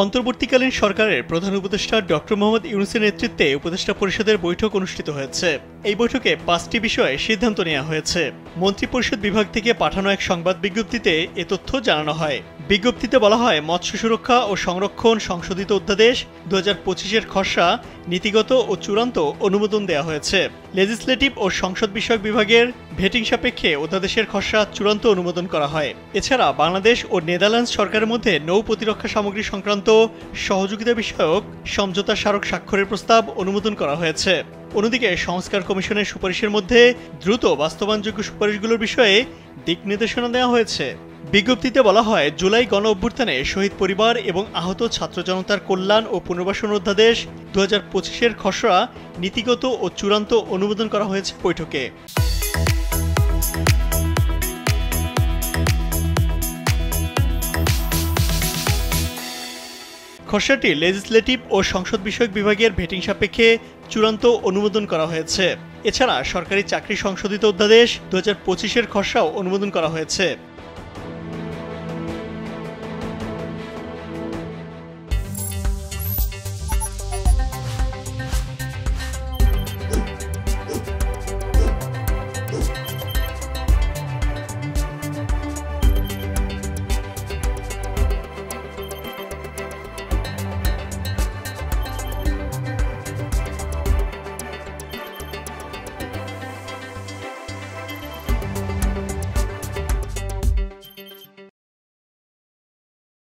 অন্তর্বর্তীকালীন সরকারের প্রধান উপদেষ্টা ডক্টর মোহাম্মদ ইউনূসের নেতৃত্বে উপদেষ্টা পরিষদের বৈঠক অনুষ্ঠিত হয়েছে। এই বৈঠকে ৫টি বিষয়ে সিদ্ধান্ত নেওয়া হয়েছে। মন্ত্রিপরিষদ বিভাগ থেকে পাঠানো এক সংবাদ বিজ্ঞপ্তিতে এ তথ্য জানানো হয়। বিজ্ঞপ্তিতে বলা হয়, মৎস্য সুরক্ষা ও সংরক্ষণ সংশোধিত অধ্যাদেশ ২০২৫-এর খসড়া নীতিগত ও চূড়ান্ত অনুমোদন দেওয়া হয়েছে। লেজিসলেটিভ ও সংসদ বিষয়ক বিভাগের ভেটিং সাপেক্ষে অধ্যাদেশের খসড়া চূড়ান্ত অনুমোদন করা হয়। এছাড়া বাংলাদেশ ও নেদারল্যান্ডস সরকারের মধ্যে নৌ প্রতিরক্ষা সামগ্রী সংক্রান্ত সহযোগিতা বিষয়ক সমঝোতা স্মারক স্বাক্ষরের প্রস্তাব অনুমোদন করা হয়েছে। অন্যদিকে সংস্কার কমিশনের সুপারিশের মধ্যে দ্রুত বাস্তবায়নযোগ্য সুপারিশগুলোর বিষয়ে দিক নির্দেশনা দেওয়া হয়েছে। বিজ্ঞপ্তিতে বলা হয়, জুলাই গণ অভ্যুত্থানে শহীদ পরিবার এবং আহত ছাত্র জনতার কল্যাণ ও পুনর্বাসন অধ্যাদেশ ২০২৫-এর খসড়া নীতিগত ও চূড়ান্ত অনুমোদন করা হয়েছে বৈঠকে। খসড়াটি লেজিসলেটিভ ও সংসদ বিষয়ক বিভাগের ভেটিং সাপেক্ষে চূড়ান্ত অনুমোদন করা হয়েছে। এছাড়া সরকারি চাকরি সংশোধিত অধ্যাদেশ ২০২৫-এর খসড়াও অনুমোদন করা হয়েছে।